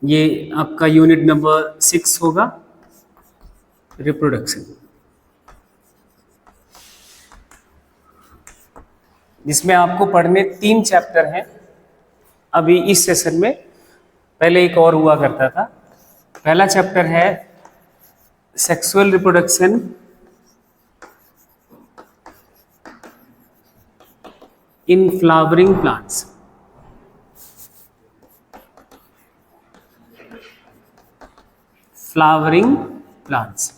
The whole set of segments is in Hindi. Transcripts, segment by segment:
ये आपका यूनिट नंबर 6 होगा, रिप्रोडक्शन, जिसमें आपको पढ़ने 3 चैप्टर हैं अभी इस सेशन में। पहले एक और हुआ करता था। पहला चैप्टर है sexual reproduction in flowering plants. Flowering plants.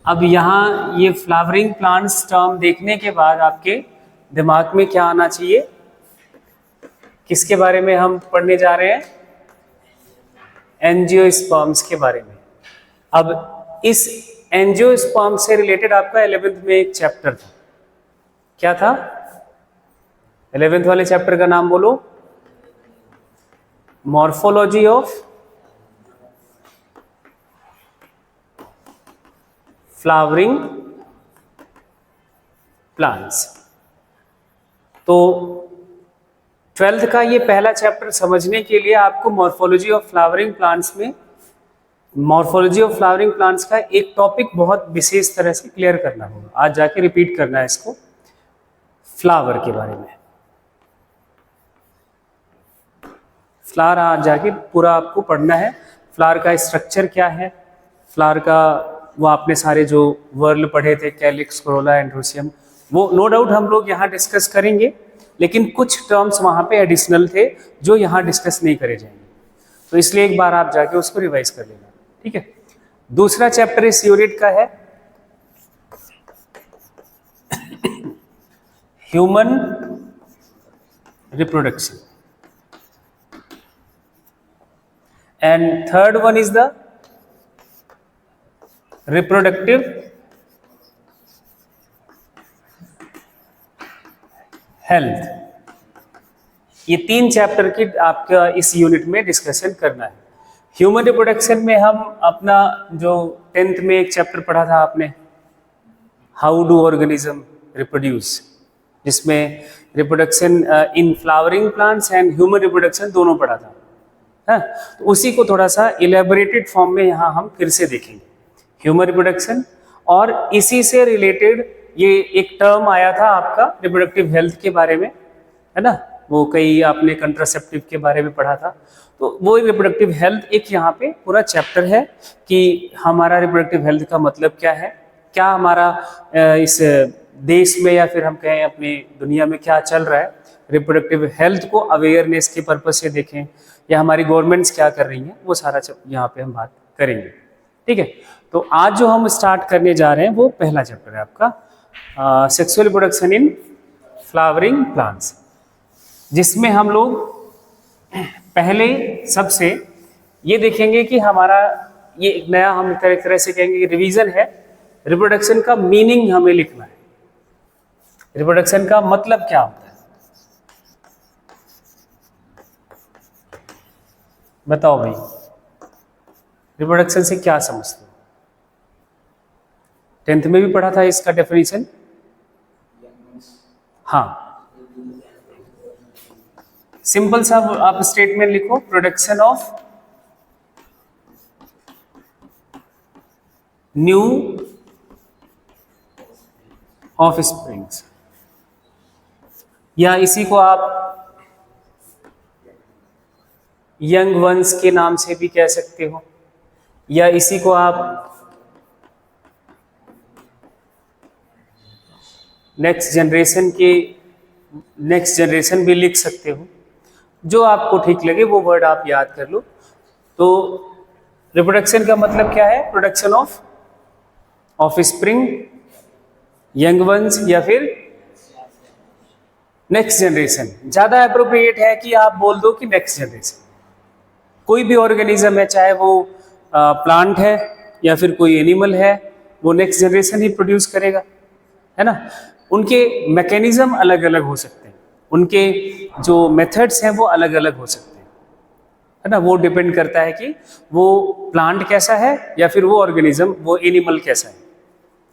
अब यहाँ ये फ्लावरिंग प्लांट्स टर्म देखने के बाद आपके दिमाग में क्या आना चाहिए? किसके बारे में हम पढ़ने जा रहे हैं? एंजियोस्पर्म्स के बारे में। अब इस एंजियोस्पर्म से रिलेटेड आपका 11th में एक चैप्टर था। क्या था 11th वाले चैप्टर का नाम बोलो? Morphology of flowering plants. तो 12th का ये पहला चैप्टर समझने के लिए आपको मॉर्फोलॉजी ऑफ फ्लावरिंग प्लांट्स में मॉर्फोलॉजी ऑफ फ्लावरिंग प्लांट्स का एक टॉपिक बहुत विशेष तरह से क्लियर करना होगा। आज जाके रिपीट करना है इसको, फ्लावर के बारे में। फ्लावर आज जाके पूरा आपको पढ़ना है। फ्लावर का स्ट्रक्चर क्या है, फ्लावर का वो आपने सारे जो वर्ल पढ़े थे, कैलिक्स, कोरोला, एंड्रोसियम, वो नो डाउट हम लोग यहाँ डिस्कस करेंगे, लेकिन कुछ टर्म्स वहाँ पे एडिशनल थे जो यहाँ डिस्कस नहीं करे जाएंगे। तो इसलिए एक बार आप जाके उसको रिवाइज कर लेना, ठीक है। दूसरा चैप्टर इस यूनिट का है human reproduction, and third one is the reproductive health. ये 3 चैप्टर की आपका इस यूनिट में डिस्कशन करना है। ह्यूमन रिप्रोडक्शन में हम अपना जो 10th में एक चैप्टर पढ़ा था आपने, हाउ डू ऑर्गेनिज्म रिप्रोड्यूस, जिसमें reproduction in flowering plants and human reproduction दोनों पढ़ा था, है। तो उसी को थोड़ा सा इलेबोरेटेड फॉर्म में यहाँ हम फिर से देखेंगे, ह्यूमन रिप्रोडक्शन। और इसी से रिलेटेड ये एक टर्म आया था आपका रिप्रोडक्टिव हेल्थ के बारे में, है ना। वो कई आपने कंट्रासेप्टिव के बारे में पढ़ा था। तो वो रिप्रोडक्टिव हेल्थ एक यहाँ पे पूरा चैप्टर है कि हमारा रिप्रोडक्टिव हेल्थ का मतलब क्या है, क्या हमारा इस देश में या फिर हम कहें अपनी दुनिया में क्या चल रहा है, रिप्रोडक्टिव हेल्थ को अवेयरनेस के पर्पज से देखें, या हमारी गवर्नमेंट्स क्या कर रही हैं, वो सारा यहाँ पे हम बात करेंगे, ठीक है। तो आज जो हम स्टार्ट करने जा रहे हैं वो पहला चैप्टर है आपका sexual reproduction in flowering plants, जिसमें हम लोग पहले सबसे ये देखेंगे कि हमारा ये एक नया, हम एक तरह से कहेंगे कि रिवीजन है। रिप्रोडक्शन का मीनिंग हमें लिखना है, रिप्रोडक्शन का मतलब क्या होता है, बताओ भाई, रिप्रोडक्शन से क्या समझते हो? 10th में भी पढ़ा था इसका डेफिनेशन। हाँ, सिंपल सा आप स्टेटमेंट लिखो, production of new of springs, या इसी को आप यंग वंस के नाम से भी कह सकते हो, या इसी को आप नेक्स्ट जनरेशन भी लिख सकते हो। जो आपको ठीक लगे वो वर्ड आप याद कर लो। तो रिप्रोडक्शन का मतलब क्या है? Production of spring, young ones, या फिर नेक्स्ट जनरेशन। ज्यादा अप्रोप्रिएट है कि आप बोल दो कि नेक्स्ट जनरेशन। कोई भी ऑर्गेनिज्म है, चाहे वो प्लांट है या फिर कोई एनिमल है, वो नेक्स्ट जनरेशन ही प्रोड्यूस करेगा, है ना। उनके मैकेनिज्म अलग अलग हो सकते हैं, उनके जो मेथड्स हैं वो अलग अलग हो सकते हैं, है ना। वो डिपेंड करता है कि वो प्लांट कैसा है या फिर वो ऑर्गेनिज्म, वो एनिमल कैसा है,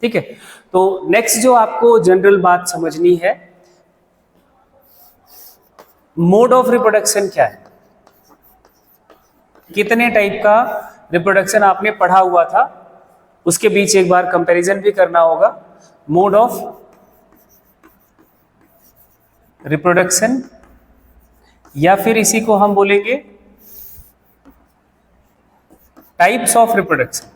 ठीक है। तो नेक्स्ट जो आपको जनरल बात समझनी है, मोड ऑफ रिप्रोडक्शन क्या है। कितने टाइप का रिप्रोडक्शन आपने पढ़ा हुआ था, उसके बीच एक बार कंपैरिजन भी करना होगा। मोड ऑफ रिप्रोडक्शन, या फिर इसी को हम बोलेंगे टाइप्स ऑफ रिप्रोडक्शन।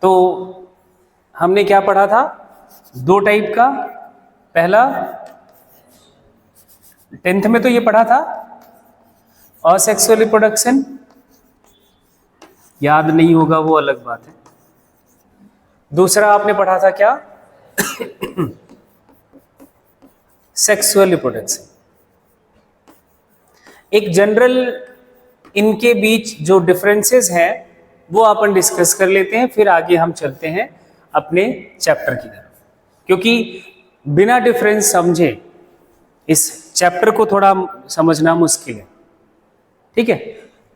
तो हमने क्या पढ़ा था, दो टाइप का। पहला 10th में तो ये पढ़ा था असेक्सुअल रिप्रोडक्शन, याद नहीं होगा वो अलग बात है। दूसरा आपने पढ़ा था क्या, सेक्सुअल रिप्रोडक्शन। एक जनरल इनके बीच जो डिफरेंसेस हैं वो अपन डिस्कस कर लेते हैं, फिर आगे हम चलते हैं अपने चैप्टर की तरफ, क्योंकि बिना डिफरेंस समझे इस चैप्टर को थोड़ा समझना मुश्किल है। ठीक है,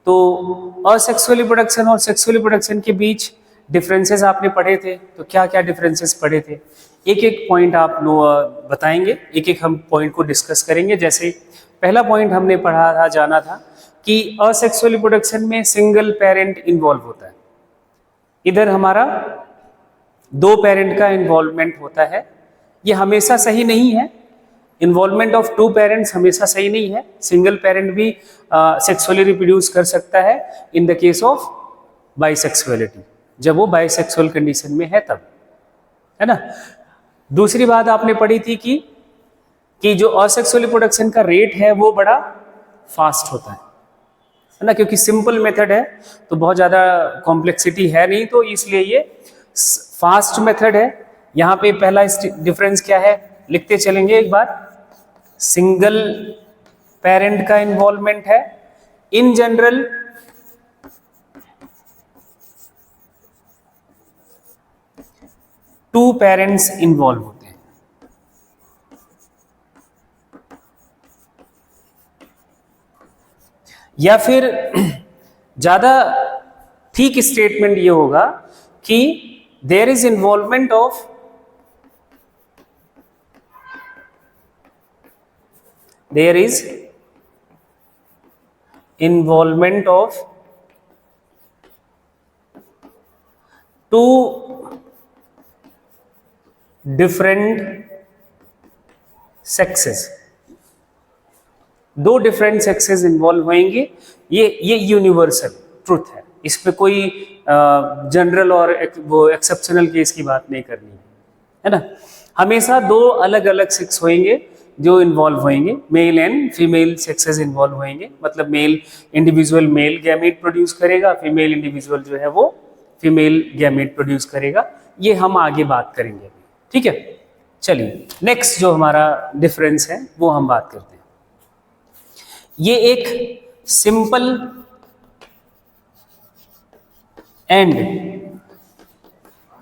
तो असेक्सुअल रिप्रोडक्शन और सेक्सुअल रिप्रोडक्शन के बीच डिफरेंसेस आपने पढ़े थे, तो क्या क्या डिफरेंसेस पढ़े थे, एक एक पॉइंट आप लोग बताएंगे, एक एक हम पॉइंट को डिस्कस करेंगे। जैसे पहला पॉइंट हमने पढ़ा था, जाना था कि असेक्सुअल रिप्रोडक्शन में सिंगल पेरेंट इन्वॉल्व होता है, इधर हमारा दो पेरेंट का इन्वॉल्वमेंट होता है। ये हमेशा सही नहीं है, इन्वॉल्वमेंट ऑफ टू पेरेंट्स हमेशा सही नहीं है। सिंगल पेरेंट भी सेक्सुअली रिप्रोड्यूस कर सकता है in the case of bisexuality, जब वो बाइसेक्सुअल कंडीशन में है तब, है ना। दूसरी बात आपने पढ़ी थी कि जो असेक्सुअल रिप्रोडक्शन का रेट है वो बड़ा फास्ट होता है ना, क्योंकि सिंपल मेथड है तो बहुत ज़्यादा कॉम्प्लेक्सिटी है नहीं, तो इसलिए ये फास्ट मेथड है। यहाँ पे पहला डिफरेंस क्या है लिखते चलेंगे एक बार। सिंगल पेरेंट का इन्वॉल्वमेंट है, in general two parents involve होते हैं। या फिर ज्यादा ठीक स्टेटमेंट ये होगा कि there is involvement of two different sexes, दो डिफरेंट सेक्सेस इन्वॉल्व होंगे। ये यूनिवर्सल ट्रुथ है, इस पे कोई जनरल और वो एक्सेप्शनल केस की बात नहीं करनी है ना। हमेशा दो अलग अलग सेक्स होंगे जो इन्वॉल्व होंगे, male and female sexes involve होंगे। मतलब male individual male gamete produce करेगा, फीमेल इंडिविजुअल जो है वो फीमेल गैमेट प्रोड्यूस करेगा। ये हम आगे बात करेंगे अभी, ठीक है। चलिए नेक्स्ट जो हमारा डिफरेंस है वो हम बात करते हैं। ये एक सिंपल एंड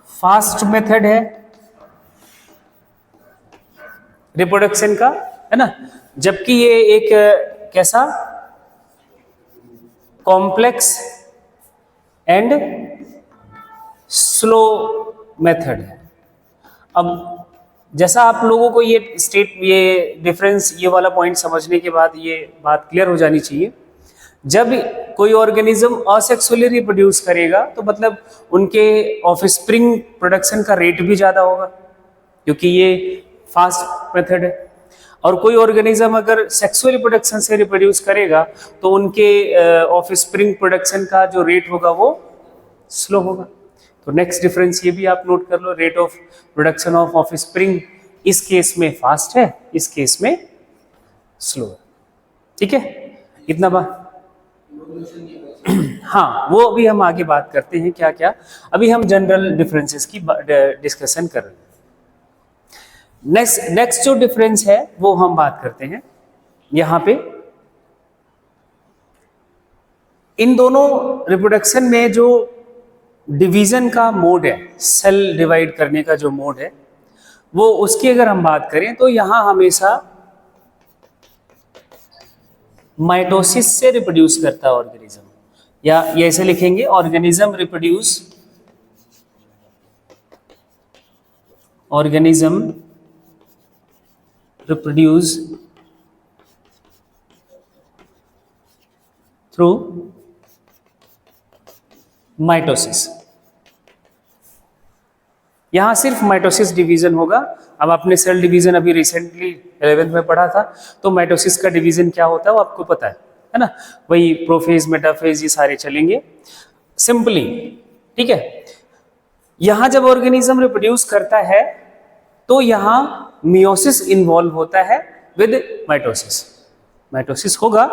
फास्ट मेथड है रिप्रोडक्शन का, है ना, जबकि ये एक कैसा कॉम्प्लेक्स एंड स्लो मेथड है। अब जैसा आप लोगों को ये डिफरेंस, ये वाला पॉइंट समझने के बाद ये बात क्लियर हो जानी चाहिए। जब कोई ऑर्गेनिज्म असेक्सुअली रिप्रोड्यूस करेगा तो मतलब उनके ऑफस्प्रिंग प्रोडक्शन का रेट भी ज़्यादा होगा, क्योंकि ये फास्ट मेथड है। और कोई ऑर्गेनिज्म अगर सेक्सुअल रिप्रोडक्शन से रिप्रोड्यूस करेगा तो उनके ऑफस्प्रिंग प्रोडक्शन का जो रेट होगा वो स्लो होगा। तो नेक्स्ट डिफरेंस ये भी आप नोट कर लो, rate of production of offspring इस केस में फास्ट है, इस केस में स्लो है। ठीक है, इतना बात। हाँ, वो अभी हम आगे बात करते हैं क्या क्या। अभी हम जनरल डिफरेंसेस की डिस्कशन कर रहे हैं। नेक्स्ट जो डिफरेंस है वो हम बात करते हैं यहाँ पे। इन दोनों रिप्रोडक्शन में जो डिवीजन का मोड है, सेल डिवाइड करने का जो मोड है, वो उसकी अगर हम बात करें तो यहाँ हमेशा माइटोसिस से रिप्रोड्यूस करता है ऑर्गेनिज्म, या ये ऐसे लिखेंगे ऑर्गेनिज्म reproduce through माइटोसिस। यहां सिर्फ माइटोसिस डिवीजन होगा। अब आपने सेल डिवीजन अभी रिसेंटली 11th में पढ़ा था, तो माइटोसिस का डिवीजन क्या होता है वो आपको पता है ना। वही प्रोफेज, मेटाफेज, ये सारे चलेंगे सिंपली, ठीक है। यहां जब ऑर्गेनिज्म रिप्रोड्यूस करता है तो यहां मियोसिस इन्वॉल्व होता है विद माइटोसिस। माइटोसिस होगा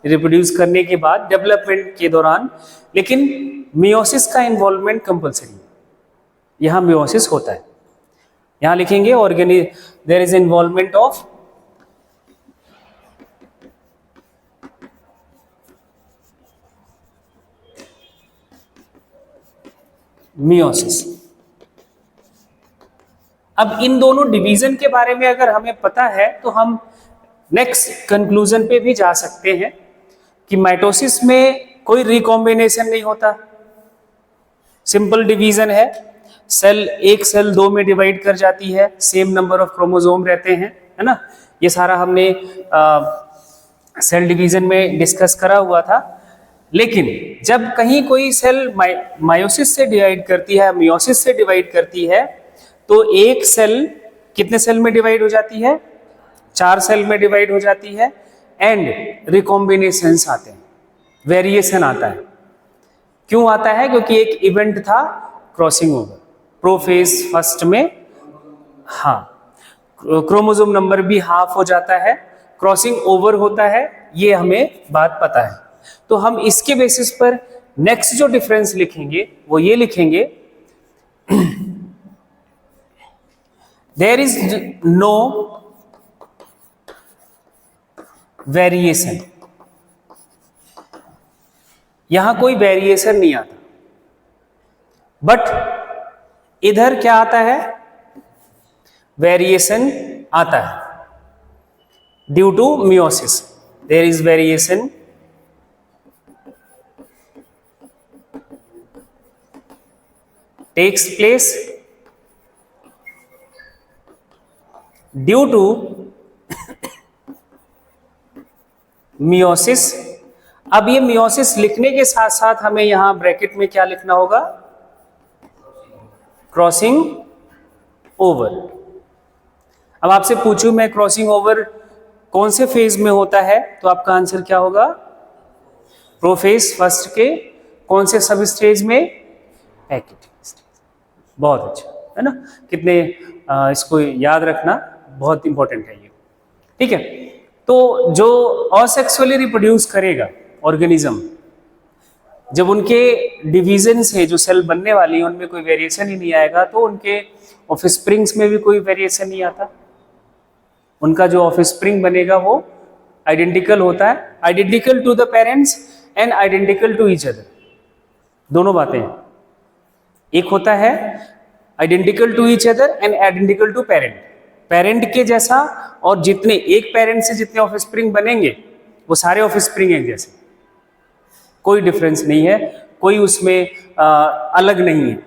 रिप्रोड्यूस करने के बाद, डेवलपमेंट के दौरान, लेकिन मियोसिस का इन्वॉल्वमेंट कंपलसरी है। यहां मियोसिस होता है। यहां लिखेंगे there is involvement of meiosis. अब इन दोनों डिवीजन के बारे में अगर हमें पता है तो हम नेक्स्ट कंक्लूजन पे भी जा सकते हैं कि माइटोसिस में कोई रिकॉम्बिनेशन नहीं होता, सिंपल डिवीजन है। एक सेल दो में डिवाइड कर जाती है, सेम नंबर ऑफ क्रोमोसोम रहते हैं, है ना। ये सारा हमने सेल डिवीजन में डिस्कस करा हुआ था। लेकिन जब कहीं कोई सेल मायोसिस से डिवाइड करती है, मियोसिस से डिवाइड करती है, तो एक सेल कितने सेल में डिवाइड हो जाती है? 4 सेल में डिवाइड हो जाती है। एंड रिकॉम्बिनेशंस आते हैं, वेरिएशन आता है। क्यों आता है? क्योंकि एक इवेंट था क्रॉसिंग ओवर, प्रोफेज फर्स्ट में, हाँ, क्रोमोसोम नंबर भी हाफ हो जाता है, क्रॉसिंग ओवर होता है, ये हमें बात पता है। तो हम इसके बेसिस पर नेक्स्ट जो डिफरेंस लिखेंगे वो ये लिखेंगे, देयर इज नो वेरिएशन। यहां कोई वेरिएशन नहीं आता, बट इधर क्या आता है? वेरिएशन आता है due to meiosis. There is variation takes place due to meiosis. अब ये मियोसिस लिखने के साथ साथ हमें यहां ब्रैकेट में क्या लिखना होगा? Crossing over. अब आपसे पूछूं मैं, क्रॉसिंग ओवर कौन से फेज में होता है, तो आपका आंसर क्या होगा? प्रोफेज फर्स्ट के कौन से सब स्टेज में? Packeting stage. बहुत अच्छा, है ना। कितने इसको याद रखना बहुत इंपॉर्टेंट है ये, ठीक है। तो जो असेक्सुअली रिप्रोड्यूस करेगा ऑर्गेनिज्म, जब उनके डिवीजन से जो सेल बनने वाली है उनमें कोई वेरिएशन ही नहीं आएगा, तो उनके ऑफस्प्रिंग्स में भी कोई वेरिएशन नहीं आता। उनका जो ऑफस्प्रिंग बनेगा वो आइडेंटिकल होता है, identical to the parents and identical to each other. दोनों बातें हैं, एक होता है identical to each other and identical to parent. Parent के जैसा, और जितने एक पेरेंट से जितने ऑफस्प्रिंग बनेंगे वो सारे ऑफस्प्रिंग एक जैसे, कोई डिफरेंस नहीं है, कोई उसमें अलग नहीं है,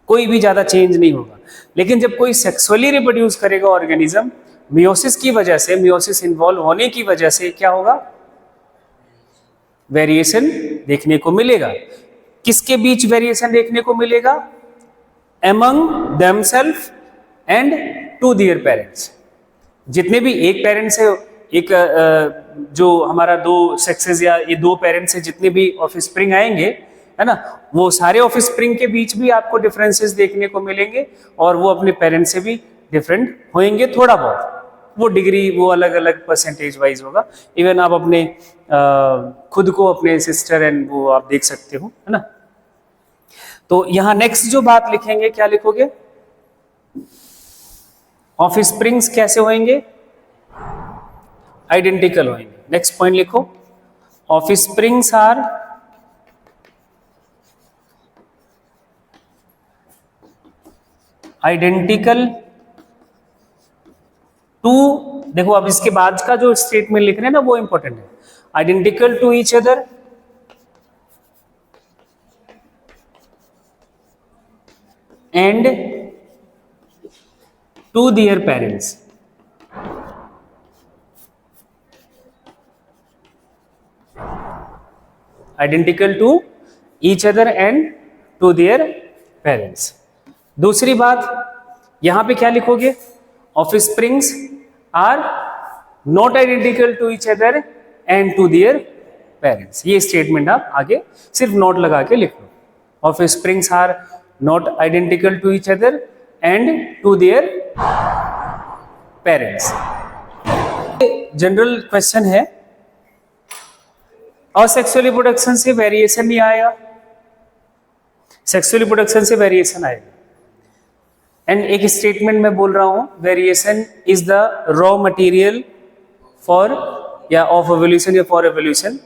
कोई भी ज्यादा चेंज नहीं होगा। लेकिन जब कोई सेक्सुअली रिप्रोड्यूस करेगा ऑर्गेनिज्म, मियोसिस की वजह से, मियोसिस इन्वॉल्व होने की वजह से क्या होगा? वेरिएशन देखने को मिलेगा। किसके बीच वेरिएशन देखने को मिलेगा? Among themselves and to their parents. जितने भी एक पेरेंट से, एक जो हमारा दो सेक्सेस या ये दो पेरेंट्स से जितने भी ऑफस्प्रिंग आएंगे, है ना, वो सारे ऑफस्प्रिंग के बीच भी आपको डिफरेंसेस देखने को मिलेंगे, और वो अपने पेरेंट्स से भी डिफरेंट होंगे थोड़ा बहुत। वो डिग्री वो अलग अलग परसेंटेज वाइज होगा। इवन आप अपने खुद को, अपने सिस्टर एंड वो आप देख सकते हो, है ना। तो यहां नेक्स्ट जो बात लिखेंगे, क्या लिखोगे? ऑफस्प्रिंग्स कैसे होंगे? आइडेंटिकल होंगे। नेक्स्ट पॉइंट लिखो, ऑफस्प्रिंग्स आर आइडेंटिकल टू, देखो अब इसके बाद का जो स्टेटमेंट लिख रहे हैं ना वो इंपॉर्टेंट है, identical to each other and to their parents. Identical to each other and to their parents. दूसरी बात, यहां पे क्या लिखोगे? Offsprings are not identical to each other and to their parents. ये स्टेटमेंट आप आगे सिर्फ नोट लगा के लिख लो। Offsprings are not identical to each other and to their parents. General question है, असेक्सुअल रिप्रोडक्शन से वेरिएशन नहीं आएगा, सेक्सुअल रिप्रोडक्शन से वेरिएशन आएगा। एंड एक स्टेटमेंट में बोल रहा हूं, variation is the raw material for या ऑफ एवोल्यूशन या फॉर एवोल्यूशन।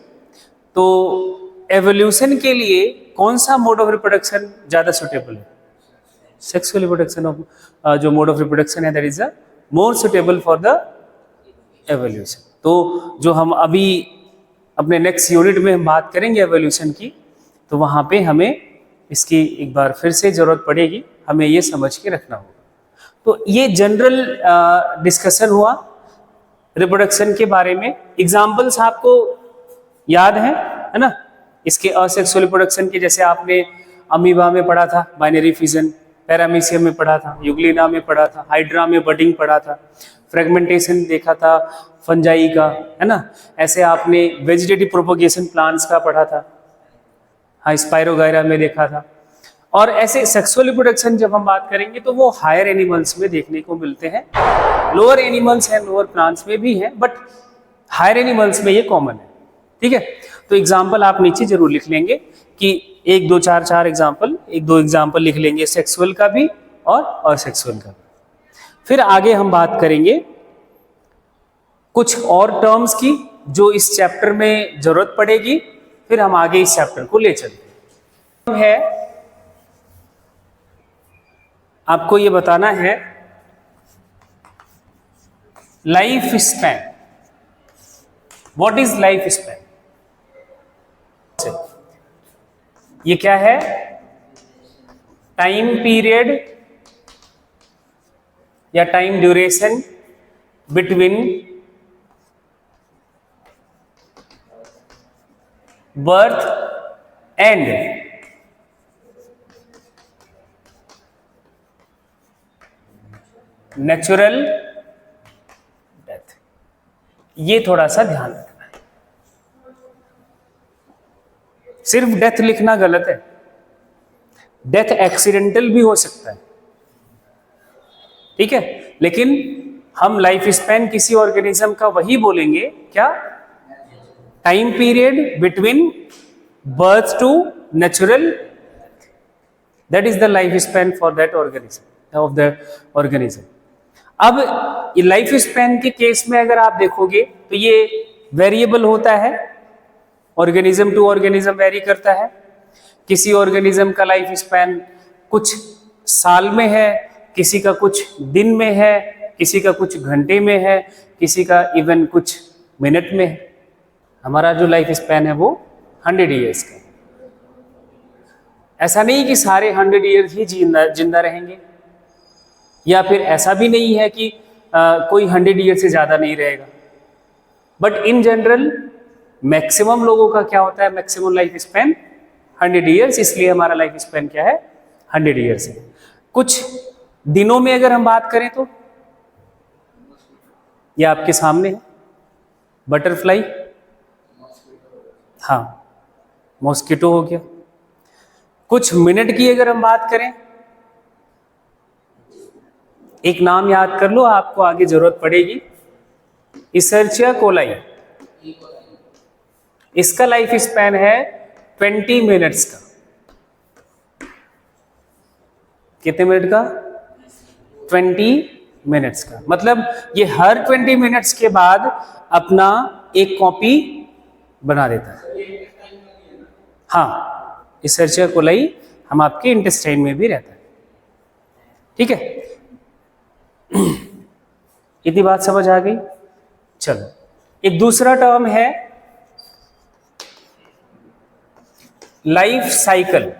तो एवोल्यूशन के लिए कौन सा मोड ऑफ रिप्रोडक्शन ज्यादा सुटेबल है? सेक्सुअल रिप्रोडक्शन ऑफ जो मोड ऑफ रिप्रोडक्शन है that is the more suitable for the evolution. तो जो हम अभी अपने नेक्स्ट यूनिट में हम बात करेंगे एवोल्यूशन की, तो वहां पे हमें इसकी एक बार फिर से जरूरत पड़ेगी, हमें ये समझ के रखना होगा। तो ये जनरल डिस्कशन हुआ रिप्रोडक्शन के बारे में। एग्जाम्पल्स आपको याद है ना, इसके असेक्सुअल रिप्रोडक्शन के, जैसे आपने अमीबा में पढ़ा था बाइनरी फिजन, पैरामीशियम में पढ़ा था, यूग्लिना में पढ़ा था, हाइड्रा में बडिंग पढ़ा था, फ्रेगमेंटेशन देखा था फंजाई का, है ना। ऐसे आपने वेजिटेटिव प्रोपोगेशन प्लांट्स का पढ़ा था, हाँ, स्पाइरोगायरा में देखा था। और ऐसे सेक्सुअल रिप्रोडक्शन जब हम बात करेंगे तो वो हायर एनिमल्स में देखने को मिलते हैं, लोअर एनिमल्स हैं, लोअर प्लांट्स में भी हैं, बट हायर एनिमल्स में ये कॉमन है। ठीक है, तो एग्जाम्पल आप नीचे जरूर लिख लेंगे कि 1 2 4 4 एग्जाम्पल, 1 2 एग्जाम्पल लिख लेंगे सेक्सुअल का भी और असेक्सुअल का भी। फिर आगे हम बात करेंगे कुछ और टर्म्स की जो इस चैप्टर में जरूरत पड़ेगी, फिर हम आगे इस चैप्टर को ले चलते हैं। आपको ये बताना है life span. What is life span? ये क्या है? टाइम पीरियड या time duration between birth and natural death. ये थोड़ा सा ध्यान रखना है, सिर्फ डेथ लिखना गलत है। डेथ एक्सीडेंटल भी हो सकता है, ठीक है, लेकिन हम लाइफ स्पैन किसी ऑर्गेनिज्म का वही बोलेंगे क्या? Time period between birth to natural, that is the life span for that organism of the organism. अब ये लाइफ स्पैन के केस में अगर आप देखोगे तो ये वेरिएबल होता है, ऑर्गेनिज्म टू ऑर्गेनिज्म वेरी करता है। किसी ऑर्गेनिज्म का लाइफ स्पैन कुछ साल में है, किसी का कुछ दिन में है, किसी का कुछ घंटे में है, किसी का इवन कुछ मिनट में है। हमारा जो लाइफ स्पैन है वो 100 ईयर्स का। ऐसा नहीं कि सारे 100 ईयर्स ही जिंदा रहेंगे, या फिर ऐसा भी नहीं है कि कोई 100 ईयर से ज्यादा नहीं रहेगा। बट इन जनरल मैक्सिमम लोगों का क्या होता है? मैक्सिमम लाइफ स्पैन 100 ईयर्स, इसलिए हमारा लाइफ स्पैन क्या है? 100 ईयर्स है। कुछ दिनों में अगर हम बात करें तो ये आपके सामने है, बटरफ्लाई, हाँ, मॉस्किटो हो गया। कुछ मिनट की अगर हम बात करें, एक नाम याद कर लो, आपको आगे जरूरत पड़ेगी, इसर्चिया कोलाई। इसका लाइफ स्पैन है 20 मिनट्स का। कितने मिनट का? 20 मिनट्स का। मतलब ये हर 20 मिनट्स के बाद अपना एक कॉपी बना देता है। हाँ, इसर्चिया कोलाई हम आपके इंटेस्टाइन में भी रहता है, ठीक है। इतनी बात समझ आ गई? चलो, एक दूसरा टर्म है लाइफ साइकिल।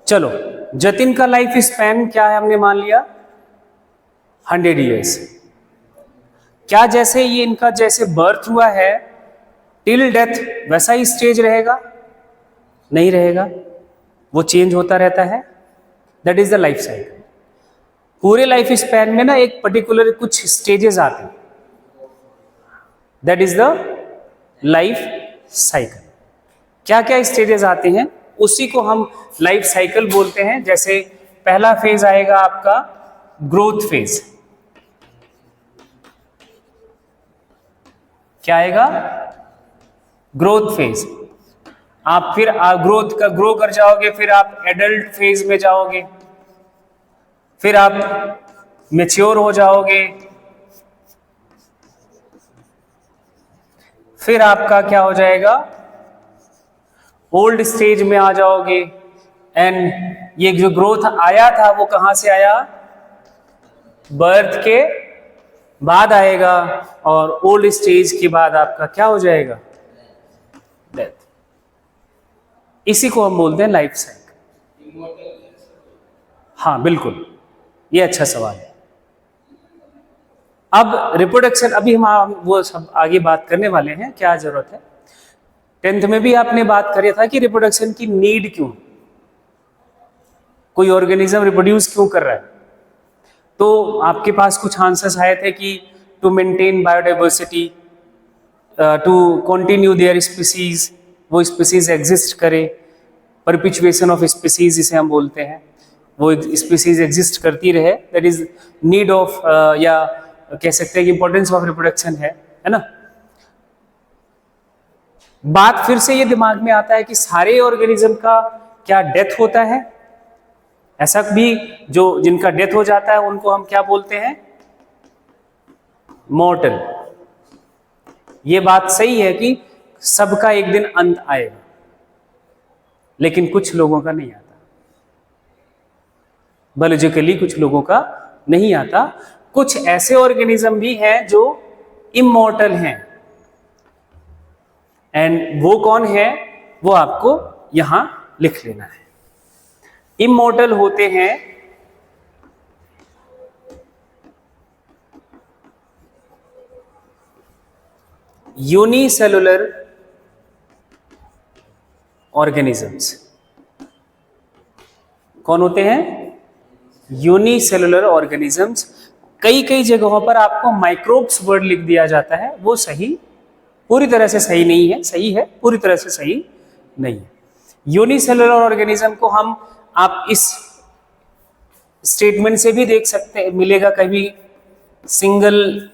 चलो, जतिन का लाइफ स्पैन क्या है? हमने मान लिया 100 ईयर्स। क्या जैसे ये इनका जैसे बर्थ हुआ है टिल डेथ वैसा ही स्टेज रहेगा? नहीं रहेगा, वो चेंज होता रहता है। That is the life cycle. पूरे लाइफ स्पैन में ना एक पर्टिकुलर कुछ स्टेजेस आते हैं, that is the life cycle. क्या क्या स्टेजेस आते हैं उसी को हम लाइफ साइकिल बोलते हैं। जैसे पहला फेज आएगा आपका ग्रोथ फेज। क्या आएगा? Growth phase. आप फिर ग्रोथ का ग्रो कर जाओगे, फिर आप एडल्ट फेज में जाओगे, फिर आप मैच्योर हो जाओगे, फिर आपका क्या हो जाएगा? ओल्ड स्टेज में आ जाओगे। एंड ये जो ग्रोथ आया था वो कहां से आया? बर्थ के बाद आएगा, और ओल्ड स्टेज के बाद आपका क्या हो जाएगा? डेथ। इसी को हम बोलते हैं लाइफ साइकिल। हाँ बिल्कुल, ये अच्छा सवाल है। अब रिप्रोडक्शन, अभी हम वो सब आगे बात करने वाले हैं, क्या जरूरत है। 10th में भी आपने बात करी था कि रिप्रोडक्शन की नीड क्यों, कोई ऑर्गेनिज्म रिप्रोड्यूस क्यों कर रहा है। तो आपके पास कुछ आंसर्स आए थे कि to maintain biodiversity, to continue their species, वो स्पीसीज एग्जिस्ट करे, परपिचुएशन ऑफ स्पीसीज जिसे हम बोलते हैं, वो स्पीसीज एग्जिस्ट करती रहे, दैट इज नीड ऑफ, या कह सकते हैं कि इंपॉर्टेंस ऑफ रिप्रोडक्शन है ना। बात फिर से ये दिमाग में आता है कि सारे ऑर्गेनिज्म का क्या डेथ होता है? ऐसा भी जो जिनका डेथ हो जाता है उनको हम क्या बोलते हैं? मॉर्टल। ये बात सही है कि सबका एक दिन अंत आएगा, लेकिन कुछ लोगों का नहीं आता। बायोलॉजिकली कुछ लोगों का नहीं आता। कुछ ऐसे ऑर्गेनिज्म भी हैं जो इमॉर्टल हैं, एंड वो कौन है वो आपको यहां लिख लेना है। इमॉर्टल होते हैं यूनिसेलुलर ऑर्गेनिजम्स। कौन होते हैं? Unicellular organisms. कई कई जगहों पर आपको माइक्रोब्स वर्ड लिख दिया जाता है, वो सही पूरी तरह से सही नहीं है, सही है पूरी तरह से सही नहीं है। यूनिसेलुलर ऑर्गेनिज्म को हम, आप इस स्टेटमेंट से भी देख सकते हैं, मिलेगा कभी सिंगल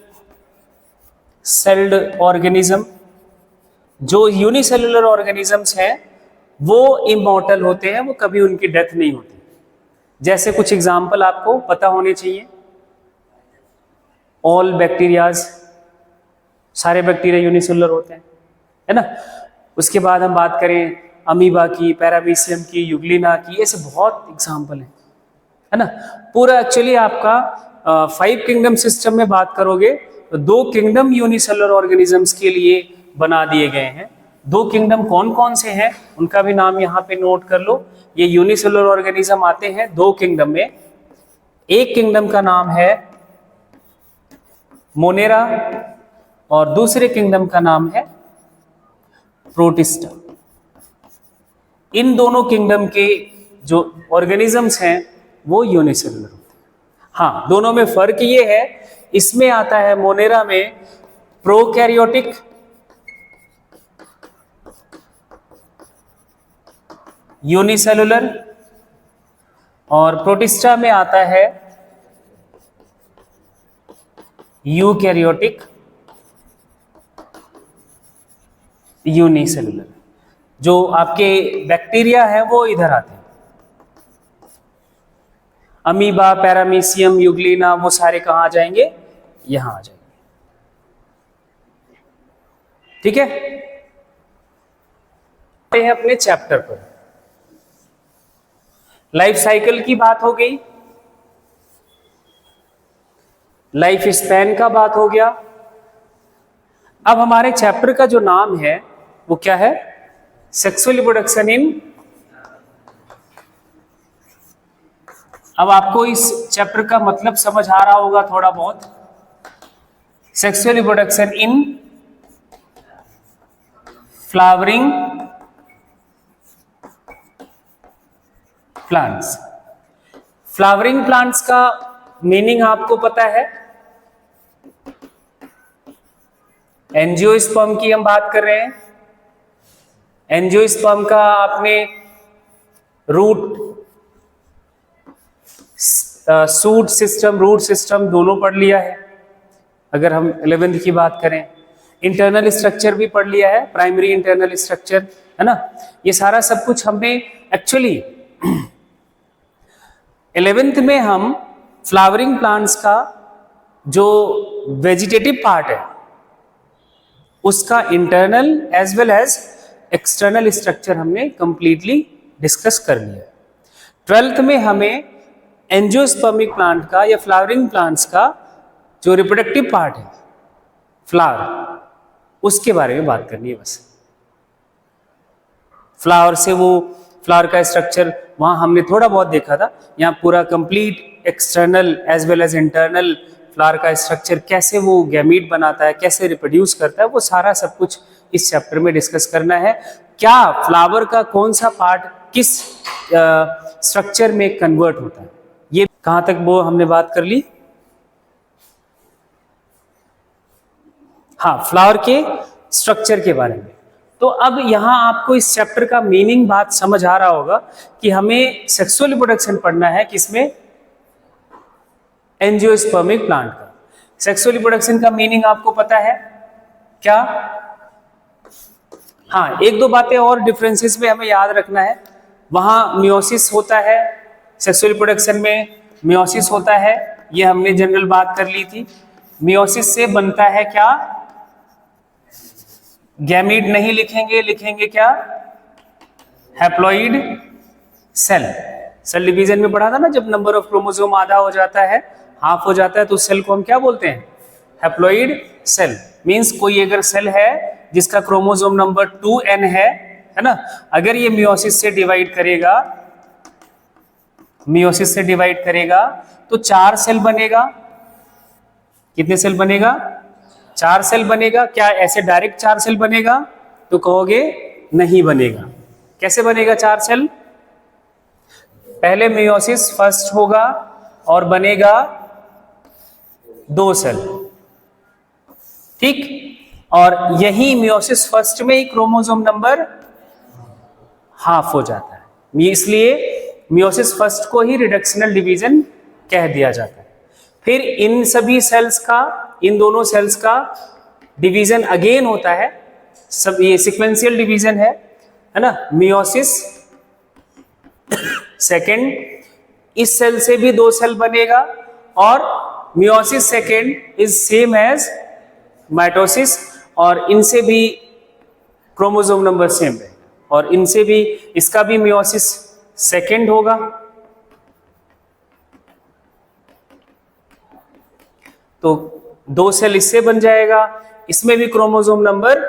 सेल्ड ऑर्गेनिज्म। जो यूनिसेलुलर ऑर्गेनिजम्स हैं वो इमॉर्टल होते हैं, वो कभी उनकी डेथ नहीं होती। जैसे कुछ एग्जाम्पल आपको पता होने चाहिए। ऑल बैक्टीरियाज, सारे बैक्टीरिया यूनिसेलुलर होते हैं, है ना। उसके बाद हम बात करें अमीबा की, पैरामीशियम की, यूग्लिना की, ऐसे बहुत एग्जाम्पल हैं, है ना। पूरा एक्चुअली आपका 5 किंगडम सिस्टम में बात करोगे तो 2 किंगडम यूनिसेलुलर ऑर्गेनिजम्स के लिए बना दिए गए हैं। 2 किंगडम कौन कौन से हैं उनका भी नाम यहाँ पे नोट कर लो। ये यूनिसेलुलर ऑर्गेनिज्म आते हैं 2 किंगडम में। एक किंगडम का नाम है मोनेरा और दूसरे किंगडम का नाम है प्रोटिस्टा। इन दोनों किंगडम के जो ऑर्गेनिजम्स हैं वो यूनिसेलुलर होते हैं। हाँ, दोनों में फर्क ये है, इसमें आता है मोनेरा में प्रोकैरियोटिक यूनिसेलुलर, और प्रोटिस्टा में आता है यूकैरियोटिक यूनिसेलुलर। जो आपके बैक्टीरिया है वो इधर आते हैं, अमीबा, पैरामीशियम, यूग्लिना, वो सारे कहां आ जाएंगे? यहां आ जाएंगे। ठीक है, अपने चैप्टर पर लाइफ साइकिल की बात हो गई, लाइफ स्पैन का बात हो गया। अब हमारे चैप्टर का जो नाम है वो क्या है? Sexual reproduction in. अब आपको इस चैप्टर का मतलब समझ आ रहा होगा थोड़ा बहुत। Sexual reproduction in flowering plants. Flowering plants का मीनिंग आपको पता है, एंजियोस्पर्म की हम बात कर रहे हैं। एंजियोस्पर्म का आपने root shoot system, root system दोनों पढ़ लिया है। अगर हम 11th की बात करें, इंटरनल स्ट्रक्चर भी पढ़ लिया है, प्राइमरी इंटरनल स्ट्रक्चर, है ना। ये सारा सब कुछ हमने एक्चुअली 11th में हम फ्लावरिंग प्लांट्स का जो वेजिटेटिव पार्ट है उसका internal as well as external structure हमने कंप्लीटली डिस्कस कर लिया। 12th में हमें एंजियोस्पर्मिक प्लांट का या फ्लावरिंग प्लांट्स का जो रिप्रोडक्टिव पार्ट है फ्लावर, उसके बारे में बात करनी है बस। फ्लावर से वो फ्लावर का स्ट्रक्चर वहां हमने थोड़ा बहुत देखा था, यहाँ पूरा complete external as well as internal flower का स्ट्रक्चर, कैसे वो गैमीट बनाता है, कैसे रिप्रोड्यूस करता है, वो सारा सब कुछ इस चैप्टर में डिस्कस करना है। क्या फ्लावर का कौन सा पार्ट किस स्ट्रक्चर में कन्वर्ट होता है, ये कहां तक वो हमने बात कर ली। हाँ, फ्लावर के स्ट्रक्चर के बारे में। तो अब यहां आपको इस चैप्टर का मीनिंग बात समझ आ रहा होगा कि हमें सेक्सुअल रिप्रोडक्शन पढ़ना है किसमें, एंजियोस्पर्मिक प्लांट का। सेक्सुअल रिप्रोडक्शन का मीनिंग आपको पता है क्या? हाँ, एक दो बातें और डिफरेंसेस में हमें याद रखना है। वहां मियोसिस होता है, सेक्सुअल रिप्रोडक्शन में मियोसिस होता है, ये हमने जनरल बात कर ली थी। मियोसिस से बनता है क्या, गैमीट नहीं लिखेंगे, लिखेंगे क्या, हैप्लॉइड सेल। सेल डिवीजन में पढ़ा था ना, जब नंबर ऑफ क्रोमोसोम आधा हो जाता है, हाफ हो जाता है, तो उस सेल को हम क्या बोलते हैं, हैप्लॉइड सेल। मींस कोई अगर सेल है जिसका क्रोमोसोम नंबर 2n है ना, अगर ये मियोसिस से डिवाइड करेगा, मियोसिस से डिवाइड करेगा तो 4 सेल बनेगा। कितने सेल बनेगा, 4 सेल बनेगा। क्या ऐसे डायरेक्ट 4 सेल बनेगा, तो कहोगे नहीं बनेगा। कैसे बनेगा 4 सेल, पहले मियोसिस फर्स्ट होगा और बनेगा 2 सेल, ठीक। और यही मियोसिस फर्स्ट में ही क्रोमोसोम नंबर हाफ हो जाता है, इसलिए मियोसिस फर्स्ट को ही रिडक्शनल डिवीजन कह दिया जाता है। फिर इन सभी सेल्स का, इन दोनों सेल्स का डिवीजन अगेन होता है, सब ये सीक्वेंशियल डिवीजन है ना। मियोसिस सेकेंड, इस सेल से भी 2 सेल बनेगा, और meiosis second is same as mitosis, और इनसे भी क्रोमोसोम नंबर सेम है, और इनसे भी, इसका भी मियोसिस सेकेंड होगा। तो 2 सेल इससे बन जाएगा, इसमें भी क्रोमोसोम नंबर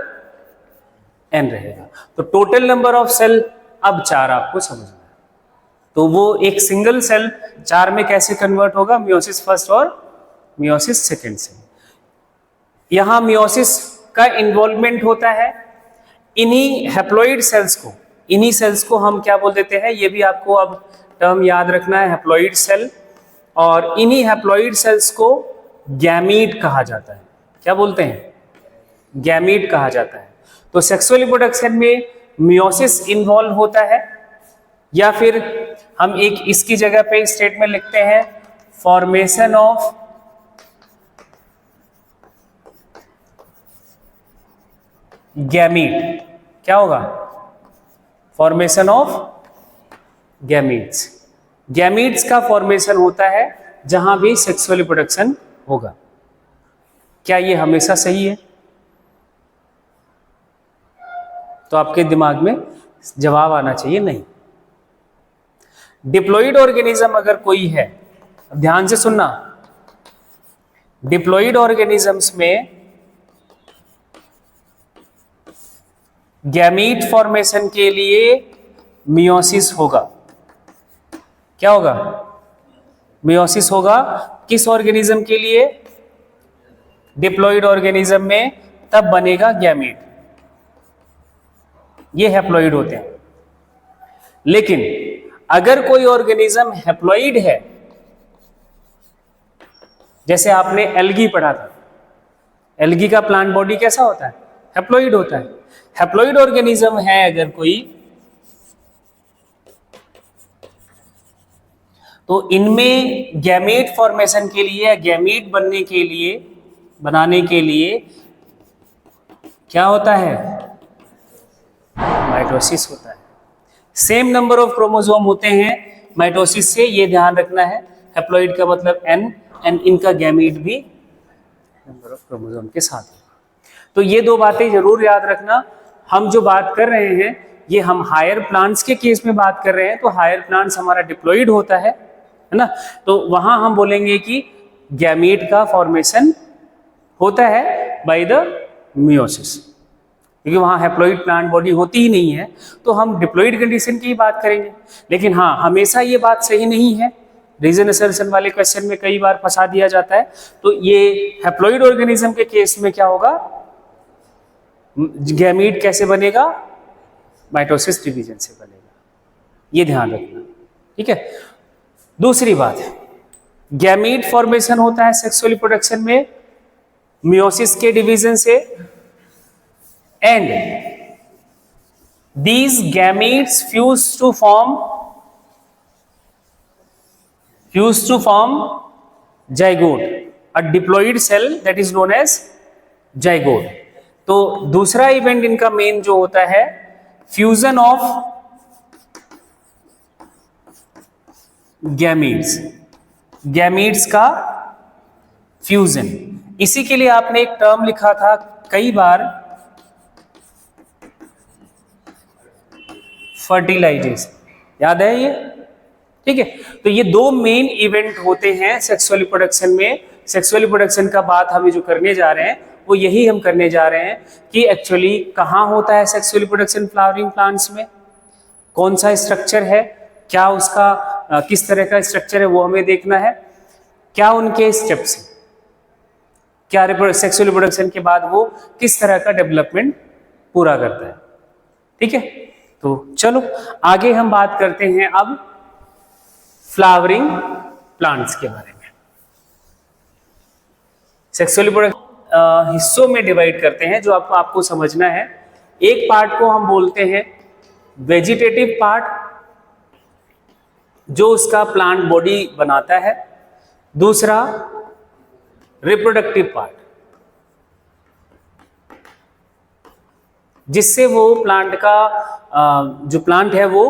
n रहेगा। तो टोटल नंबर ऑफ सेल अब 4 आपको समझना है। तो वो एक सिंगल सेल 4 में कैसे कन्वर्ट होगा, मियोसिस फर्स्ट और मियोसिस सेकेंड से। यहां मियोसिस का इन्वॉल्वमेंट होता है इन्हीं हैप्लॉइड सेल्स को, इन्हीं सेल्स को हम क्या बोल देते हैं, ये भी आपको अब टर्म याद रखना है, हैप्लॉइड सेल। और इन्हीं हैप्लॉइड सेल्स को गैमीट कहा जाता है। क्या बोलते हैं, गैमीट कहा जाता है। तो सेक्सुअल रिप्रोडक्शन में मियोसिस इन्वॉल्व होता है, या फिर हम एक इसकी जगह पे स्टेटमेंट लिखते हैं, फॉर्मेशन ऑफ गैमीट। क्या होगा, फॉर्मेशन ऑफ गैमीट्स। गैमीट्स का फॉर्मेशन होता है जहां भी सेक्सुअल रिप्रोडक्शन होगा। क्या ये हमेशा सही है? तो आपके दिमाग में जवाब आना चाहिए नहीं। डिप्लॉइड ऑर्गेनिज्म अगर कोई है, ध्यान से सुनना, डिप्लॉइड ऑर्गेनिजम्स में गैमीट फॉर्मेशन के लिए मियोसिस होगा। क्या होगा, मियोसिस होगा। किस ऑर्गेनिज्म के लिए, डिप्लॉइड ऑर्गेनिज्म में तब बनेगा गैमीट। ये हैप्लॉइड होते हैं। लेकिन अगर कोई ऑर्गेनिज्म हैप्लॉइड है, जैसे आपने एल्गी पढ़ा था, एल्गी का प्लांट बॉडी कैसा होता है? हैप्लॉइड होता है। हैप्लॉइड ऑर्गेनिज्म है अगर कोई, तो इनमें गैमीट फॉर्मेशन के लिए, गैमीट बनने के लिए, बनाने के लिए क्या होता है? माइटोसिस होता है। सेम नंबर ऑफ क्रोमोसोम होते हैं माइटोसिस से, ये ध्यान रखना है। हैप्लॉइड का मतलब एन, एंड इनका गैमीट भी नंबर ऑफ क्रोमोसोम के साथ होगा। तो ये दो बातें जरूर याद रखना। हम जो बात कर रहे हैं ये हम हायर प्लांट्स के केस में बात कर रहे हैं, तो हायर प्लांट्स हमारा डिप्लॉइड होता है ना, तो वहां हम बोलेंगे कि गैमीट का फॉर्मेशन होता है बाय द मियोसिस, क्योंकि वहां हैप्लॉइड प्लांट बॉडी होती ही नहीं है, तो हम डिप्लॉइड कंडीशन की बात करेंगे। लेकिन हाँ, हमेशा ये बात सही नहीं है, रीजन असर्शन वाले क्वेश्चन में कई बार फंसा दिया जाता है। तो ये हैप्लॉइड ऑर्गेनिज्म के केस में क्या होगा? गैमीट कैसे बनेगा? माइटोसिस डिवीजन से बनेगा, ये ध्यान रखना, ठीक है। दूसरी बात है, गैमीट फॉर्मेशन होता है सेक्सुअल रिप्रोडक्शन में मियोसिस के डिवीजन से, and these gametes fuse to form zygote, a diploid cell that is known as zygote। तो दूसरा इवेंट इनका मेन जो होता है, फ्यूजन ऑफ गैमीट्स का फ्यूजन। इसी के लिए आपने एक टर्म लिखा था कई बार, फर्टिलाइजेशन, याद है ये? ठीक है। तो ये दो मेन इवेंट होते हैं सेक्सुअल रिप्रोडक्शन में। सेक्सुअल रिप्रोडक्शन का बात हम जो करने जा रहे हैं वो यही हम करने जा रहे हैं कि एक्चुअली कहाँ होता है सेक्सुअल रिप्रोडक्शन फ्लावरिंग प्लांट्स में, कौन सा स्ट्रक्चर है, क्या उसका किस तरह का स्ट्रक्चर है वो हमें देखना है, क्या उनके स्टेप्स, क्या सेक्सुअल रिप्रोडक्शन के बाद वो किस तरह का डेवलपमेंट पूरा करता है। ठीक है, तो चलो आगे हम बात करते हैं अब फ्लावरिंग प्लांट्स के बारे में। सेक्सुअल रिप्रोडक्शन हिस्सों में डिवाइड करते हैं जो आपको समझना है। एक पार्ट को हम बोलते हैं वेजिटेटिव पार्ट, जो उसका प्लांट बॉडी बनाता है। दूसरा रिप्रोडक्टिव पार्ट, जिससे वो प्लांट का जो प्लांट है वो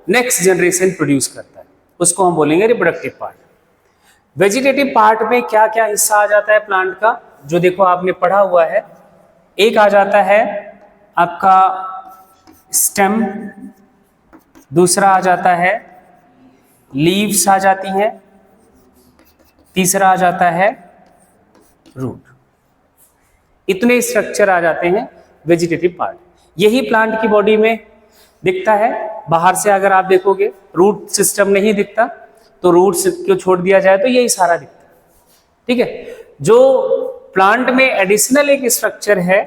नेक्स्ट जनरेशन प्रोड्यूस करता है, उसको हम बोलेंगे रिप्रोडक्टिव पार्ट। वेजिटेटिव पार्ट में क्या क्या हिस्सा आ जाता है प्लांट का, जो देखो आपने पढ़ा हुआ है। एक आ जाता है आपका स्टेम, दूसरा आ जाता है लीव्स आ जाती हैं, तीसरा आ जाता है रूट। इतने स्ट्रक्चर आ जाते हैं वेजिटेटिव पार्ट। यही प्लांट की बॉडी में दिखता है। बाहर से अगर आप देखोगे रूट सिस्टम नहीं दिखता, तो रूट को छोड़ दिया जाए तो यही सारा दिखता है। ठीक है, जो प्लांट में एडिशनल एक स्ट्रक्चर है,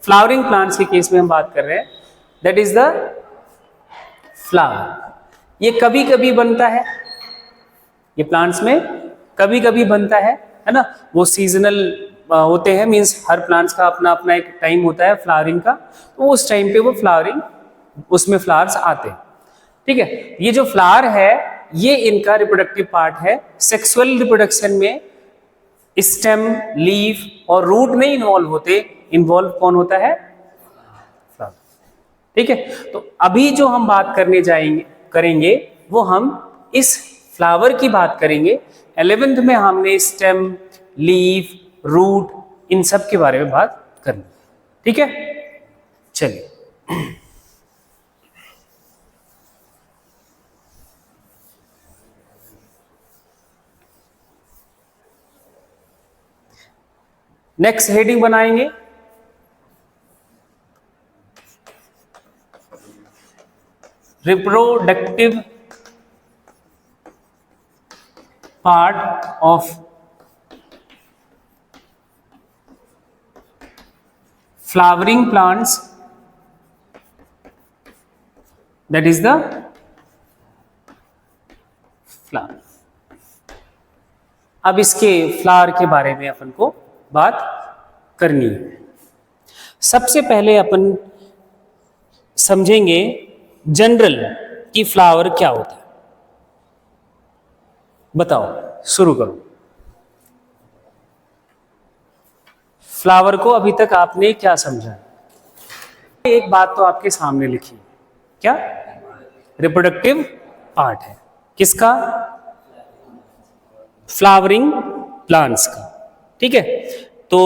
फ्लावरिंग प्लांट्स के केस में हम बात कर रहे हैं, दैट इज द फ्लावर। ये कभी कभी बनता है, ये प्लांट्स में कभी कभी बनता है ना। वो सीजनल होते हैं, मींस हर प्लांट्स का अपना अपना एक टाइम होता है फ्लावरिंग का, तो उस टाइम पे वो फ्लावरिंग, उसमें फ्लावर्स आते हैं। ठीक है, ये जो फ्लावर है ये इनका रिप्रोडक्टिव पार्ट है। सेक्सुअल रिप्रोडक्शन में स्टेम, लीफ और रूट नहीं इन्वॉल्व होते, इन्वॉल्व कौन होता है? फ्लावर। ठीक है, तो अभी जो हम बात करने करेंगे वो हम इस फ्लावर की बात करेंगे। 11th में हमने स्टेम, लीफ, रूट, इन सब के बारे में बात करनी। ठीक है, चलिए नेक्स्ट हेडिंग बनाएंगे reproductive part of flowering plants, that is the flower. अब इसके फ्लावर के बारे में अपन को बात करनी है। सबसे पहले अपन समझेंगे जनरल कि फ्लावर क्या होता है। बताओ, शुरू करो। फ्लावर को अभी तक आपने क्या समझा? एक बात तो आपके सामने लिखी है, क्या? रिप्रोडक्टिव पार्ट है किसका? फ्लावरिंग प्लांट्स का। ठीक है, तो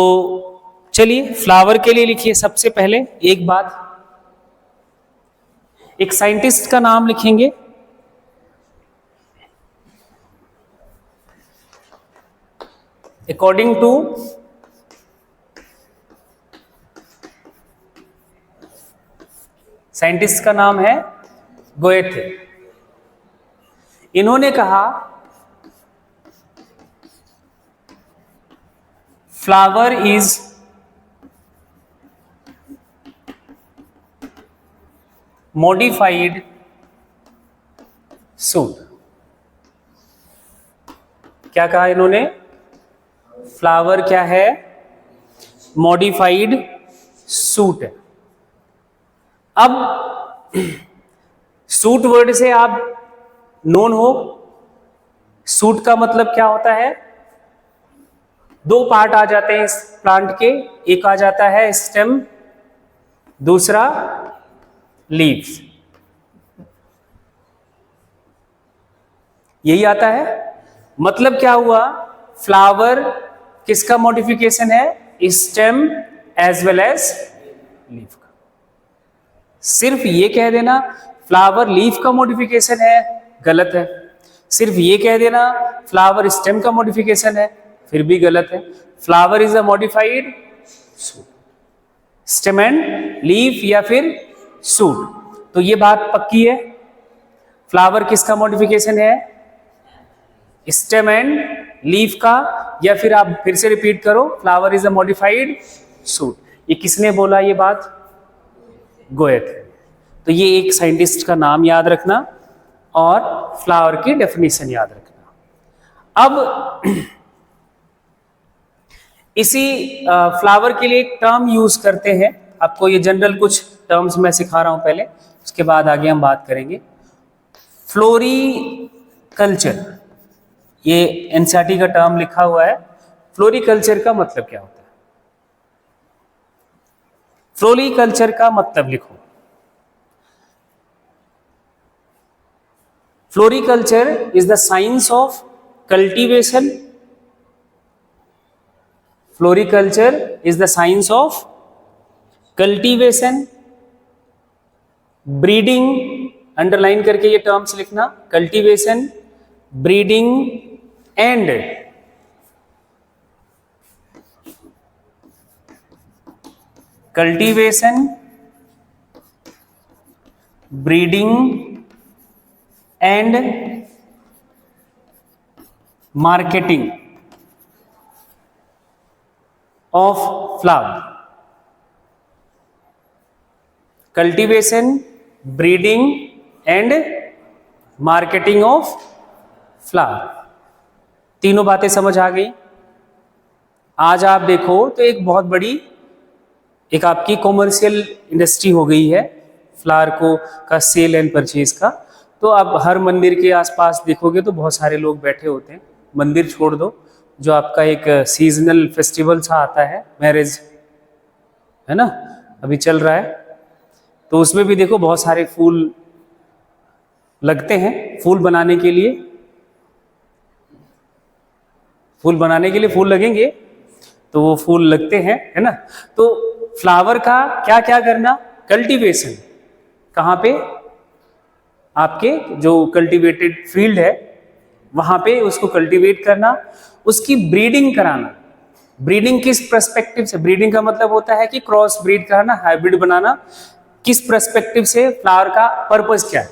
चलिए फ्लावर के लिए लिखिए। सबसे पहले एक बात, एक साइंटिस्ट का नाम लिखेंगे। अकॉर्डिंग टू साइंटिस्ट का नाम है गोएथे। इन्होंने कहा फ्लावर इज मॉडिफाइड सूट। क्या कहा इन्होंने? फ्लावर क्या है? मॉडिफाइड सूट है। अब सूट वर्ड से आप नोन हो। सूट का मतलब क्या होता है? दो पार्ट आ जाते हैं इस प्लांट के। एक आ जाता है स्टेम, दूसरा लीव्स। यही आता है। मतलब क्या हुआ? फ्लावर किसका मॉडिफिकेशन है? Stem as well as leaf का। सिर्फ ये कह देना फ्लावर लीफ का मॉडिफिकेशन है, गलत है। सिर्फ ये कह देना फ्लावर स्टेम का मॉडिफिकेशन है, फिर भी गलत है। Flower is a modified suit, stem and leaf या फिर सूट। तो ये बात पक्की है। फ्लावर किसका मॉडिफिकेशन है? स्टेम एंड लीफ का। या फिर आप फिर से रिपीट करो, flower is a modified suit. ये किसने बोला ये बात? गोएथे। तो ये एक साइंटिस्ट का नाम याद रखना और फ्लावर की डेफिनेशन याद रखना। अब इसी फ्लावर के लिए एक टर्म यूज करते हैं। आपको ये जनरल कुछ टर्म्स मैं सिखा रहा हूं पहले, उसके बाद आगे हम बात करेंगे। फ्लोरीकल्चर, ये एनसीईआरटी का टर्म लिखा हुआ है। फ्लोरीकल्चर का मतलब क्या होता है? फ्लोरीकल्चर का मतलब लिखो। Floriculture is the science of cultivation. Floriculture is the science of cultivation, breeding, underline करके ये टर्म्स लिखना, cultivation, breeding and cultivation, breeding and marketing of flower. Cultivation, breeding and marketing of flower. तीनों बातें समझ आ गई। आज आप देखो तो एक बहुत बड़ी एक आपकी कॉमर्शियल इंडस्ट्री हो गई है फ्लावर को का सेल एंड परचेज का। तो अब हर मंदिर के आसपास देखोगे तो बहुत सारे लोग बैठे होते हैं। मंदिर छोड़ दो, जो आपका एक सीजनल फेस्टिवल सा आता है, मैरिज है ना, अभी चल रहा है, तो उसमें भी देखो बहुत सारे फूल लगते हैं। फूल बनाने के लिए फूल लगेंगे, तो वो फूल लगते हैं, है ना। तो फ्लावर का क्या क्या करना? कल्टीवेशन, कहाँ पे? आपके जो कल्टीवेटेड फील्ड है वहां पे उसको कल्टीवेट करना, उसकी ब्रीडिंग कराना। ब्रीडिंग किस पर्सपेक्टिव से? ब्रीडिंग का मतलब होता है कि क्रॉस ब्रीड कराना, हाइब्रिड बनाना। किस पर्सपेक्टिव से? फ्लावर का पर्पस क्या है?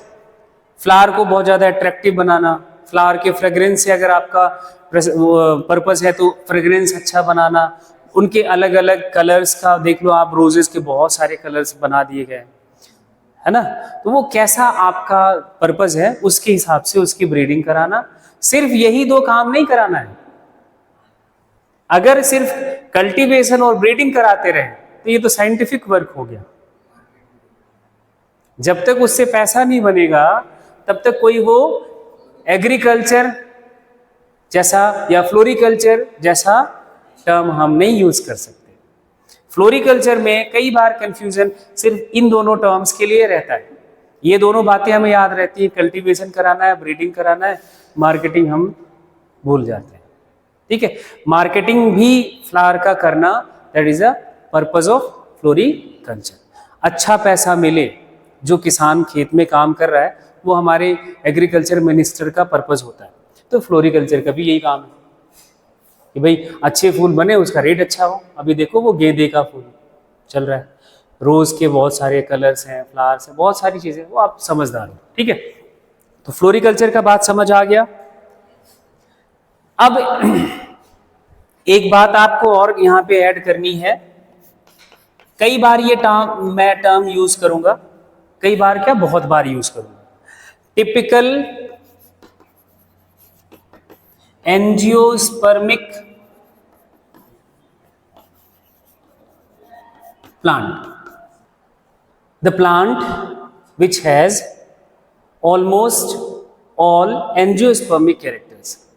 फ्लावर को बहुत ज्यादा अट्रैक्टिव बनाना, फ्लावर के फ्रेग्रेंस से अगर आपका पर्पस है तो फ्रेग्रेंस अच्छा बनाना, उनके अलग अलग कलर्स का देख लो आप, रोजेस के बहुत सारे कलर्स बना दिए गए है ना। तो वो कैसा आपका पर्पस है, उसके हिसाब से उसकी ब्रीडिंग कराना। सिर्फ यही दो काम नहीं कराना है। अगर सिर्फ कल्टीवेशन और ब्रीडिंग कराते रहे तो ये तो साइंटिफिक वर्क हो गया। जब तक उससे पैसा नहीं बनेगा तब तक कोई वो एग्रीकल्चर जैसा या फ्लोरिकल्चर जैसा टर्म हम नहीं यूज कर सकते। फ्लोरिकल्चर में कई बार कंफ्यूजन सिर्फ इन दोनों टर्म्स के लिए रहता है। ये दोनों बातें हमें याद रहती है, कल्टीवेशन कराना है, ब्रीडिंग कराना है, मार्केटिंग हम भूल जाते हैं। ठीक है, मार्केटिंग भी फ्लावर का करना, that is a purpose of floriculture. अच्छा पैसा मिले, जो किसान खेत में काम कर रहा है वो हमारे एग्रीकल्चर मिनिस्टर का पर्पस होता है। तो फ्लोरिकल्चर का भी यही काम है कि भाई अच्छे फूल बने, उसका रेट अच्छा हो। अभी देखो वो गेंदे का फूल चल रहा है, रोज के बहुत सारे कलर्स हैं, फ्लावर्स हैं, बहुत सारी चीजें, वो आप समझदार हो। ठीक है, तो फ्लोरिकल्चर का बात समझ आ गया। अब एक बात आपको और यहां पे ऐड करनी है। कई बार ये मैं टर्म यूज करूंगा, कई बार क्या, बहुत बार यूज करूंगा। Typical angiospermic plant, the plant which has almost all angiospermic characters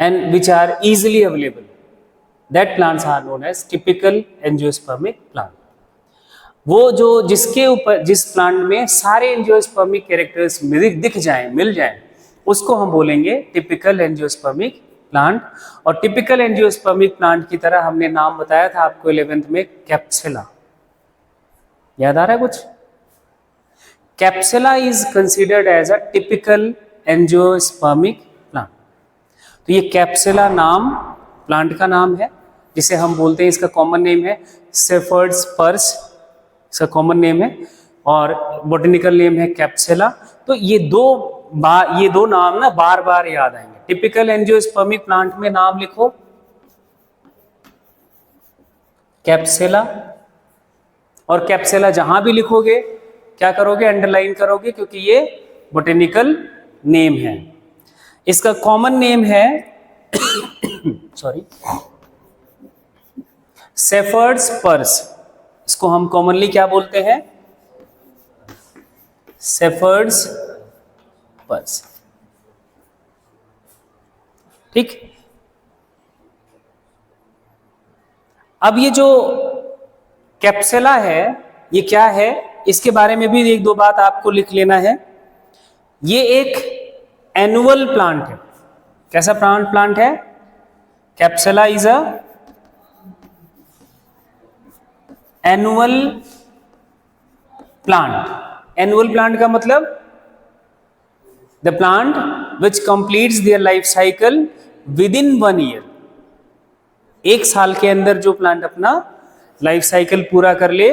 and which are easily available, that plants are known as typical angiospermic plant. वो जो जिसके ऊपर, जिस प्लांट में सारे एंजियोस्पर्मिक कैरेक्टर्स दिख जाएं, मिल जाएं, उसको हम बोलेंगे टिपिकल एंजियोस्पर्मिक प्लांट। और टिपिकल एंजियोस्पर्मिक प्लांट की तरह हमने नाम बताया था आपको 11th में, कैप्सुला। याद आ रहा है कुछ? Capsella is considered as a typical angiospermic plant. तो ये कैप्सुला नाम प्लांट का नाम है, जिसे हम बोलते हैं, इसका कॉमन नेम है शेफर्ड्स पर्स, इसका कॉमन नेम है, और बोटेनिकल नेम है कैप्सुला। तो ये दो नाम ना बार बार याद आएंगे। टिपिकल एंजियोस्पर्मिक प्लांट में नाम लिखो कैप्सुला, और कैप्सुला जहां भी लिखोगे क्या करोगे, अंडरलाइन करोगे, क्योंकि ये बोटेनिकल नेम है। इसका कॉमन नेम है सॉरी शेफर्ड्स पर्स। इसको हम कॉमनली क्या बोलते हैं, शेफर्ड्स पर्स। ठीक, अब ये जो कैप्सुला है ये क्या है, इसके बारे में भी एक दो बात आपको लिख लेना है। ये एक एनुअल प्लांट है। कैसा प्लांट है? Capsella is a annual plant. Annual plant का मतलब the plant which completes their life cycle with in 1 year. एक साल के अंदर जो प्लांट अपना लाइफ साइकिल पूरा कर ले,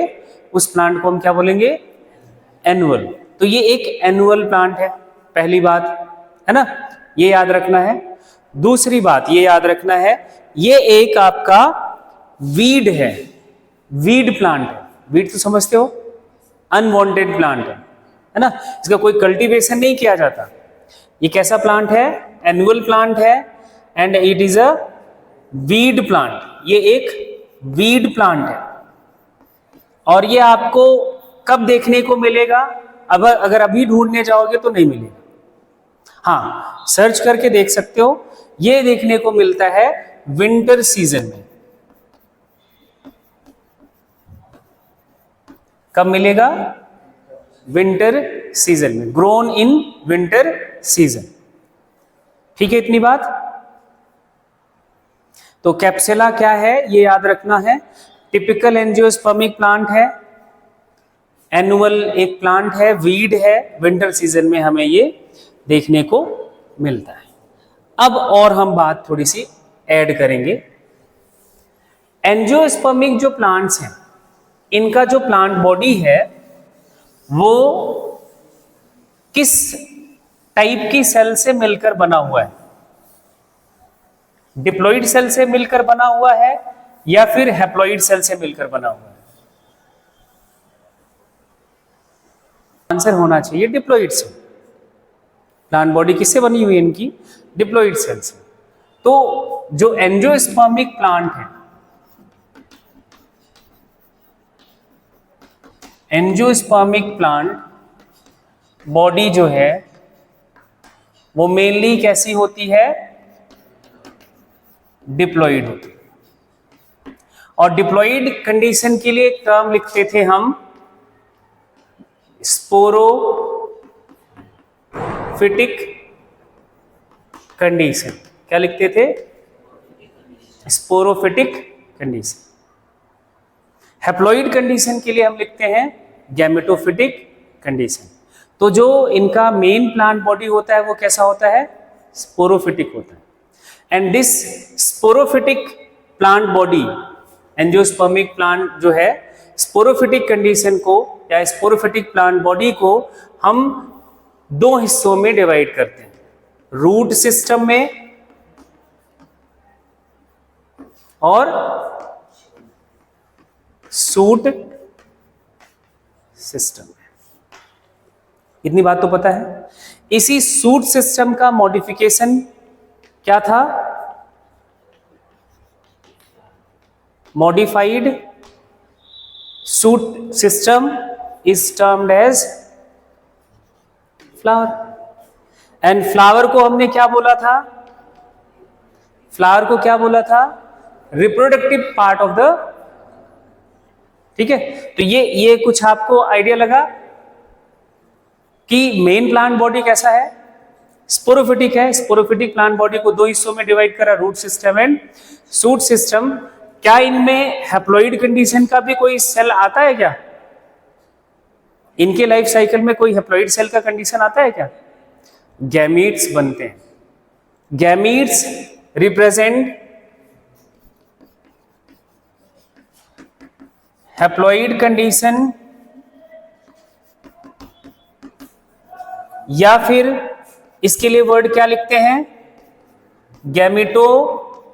उस प्लांट को हम क्या बोलेंगे, एनुअल। तो ये एक एनुअल प्लांट है, पहली बात है ना, ये याद रखना है। दूसरी बात ये याद रखना है, ये एक आपका वीड है, वीड प्लांट है। वीड तो समझते हो, अनवांटेड प्लांट है ना, इसका कोई कल्टीवेशन नहीं किया जाता। ये कैसा प्लांट है, एनुअल प्लांट है, and it is a weed plant. ये एक वीड प्लांट है, और ये आपको कब देखने को मिलेगा? अगर अभी ढूंढने जाओगे तो नहीं मिलेगा। हाँ, सर्च करके देख सकते हो। ये देखने को मिलता है विंटर सीजन में। कब मिलेगा? विंटर सीजन में, ग्रोन इन विंटर सीजन। ठीक है, इतनी बात। तो कैप्सुला क्या है ये याद रखना है। टिपिकल एंजियोस्पर्मिक प्लांट है, एनुअल एक प्लांट है, वीड है, विंटर सीजन में हमें ये देखने को मिलता है। अब और हम बात थोड़ी सी ऐड करेंगे। एंजियोस्पर्मिक जो प्लांट्स हैं, इनका जो प्लांट बॉडी है वो किस टाइप की सेल से मिलकर बना हुआ है? डिप्लॉइड सेल से मिलकर बना हुआ है या फिर हैप्लॉइड सेल से मिलकर बना हुआ है? आंसर होना चाहिए डिप्लॉइड सेल। प्लांट बॉडी किससे बनी हुई है इनकी? डिप्लॉइड सेल से। तो जो एंजियोस्पर्मिक प्लांट है, एंजियोस्पर्मिक प्लांट बॉडी जो है वो मेनली कैसी होती है? डिप्लॉइड होती है। और डिप्लॉइड कंडीशन के लिए एक टर्म लिखते थे हम, स्पोरोफिटिक कंडीशन। क्या लिखते थे? Sporophytic condition. हैप्लॉइड कंडीशन के लिए हम लिखते हैं गैमेटोफिटिक कंडीशन। तो जो इनका मेन प्लांट बॉडी होता है वो कैसा होता है? स्पोरोफिटिक होता है। And this sporophytic plant body, angiospermic plant जो है, स्पोरोफिटिक कंडीशन को या स्पोरोफिटिक प्लांट बॉडी को हम दो हिस्सों में डिवाइड करते हैं, रूट सिस्टम में और शूट सिस्टम में। इतनी बात तो पता है। इसी शूट सिस्टम का मॉडिफिकेशन क्या था? Modified shoot system is termed as flower. And flower को हमने क्या बोला था? फ्लावर को क्या बोला था? रिप्रोडक्टिव पार्ट ऑफ द, ठीक है। तो ये कुछ आपको आइडिया लगा कि मेन प्लांट बॉडी कैसा है? स्पोरोफिटिक है। स्पोरोफिटिक प्लांट बॉडी को दो हिस्सों में डिवाइड करा, root system and shoot system. क्या इनमें हैप्लॉइड कंडीशन का भी कोई सेल आता है क्या? इनके लाइफ साइकिल में कोई हैप्लॉइड सेल का कंडीशन आता है क्या? गैमीट्स बनते हैं। गैमीट्स रिप्रेजेंट हैप्लॉइड कंडीशन, या फिर इसके लिए वर्ड क्या लिखते हैं? गैमेटोफिटिक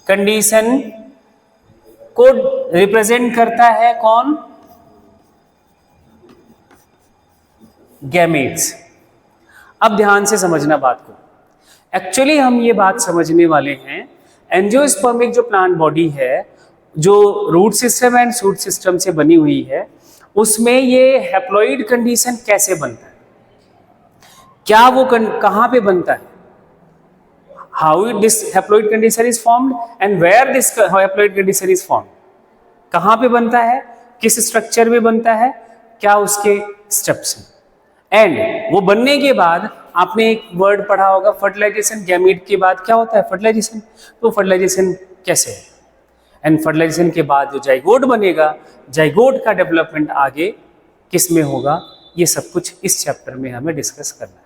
कंडीशन को रिप्रेजेंट करता है कौन? गैमेट्स। अब ध्यान से समझना बात को। एक्चुअली हम ये बात समझने वाले हैं, एंजियोस्पर्मिक जो प्लांट बॉडी है, जो root system and shoot system से बनी हुई है, उसमें ये हैप्लॉइड कंडीशन कैसे बनता है, क्या वो कहां पे बनता है, how this haploid condition is formed and where this haploid condition is formed, कहां पे बनता है, किस स्ट्रक्चर में बनता है, क्या उसके स्टेप्स हैं। एंड वो बनने के बाद आपने एक वर्ड पढ़ा होगा फर्टिलाइजेशन। गैमीट के बाद क्या होता है? फर्टिलाइजेशन। तो फर्टिलाइजेशन कैसे है? एंड फर्टिलाइजेशन के बाद जो जाइगोट बनेगा, जाइगोट का डेवलपमेंट आगे किस में होगा, ये सब कुछ इस चैप्टर में हमें डिस्कस करना है।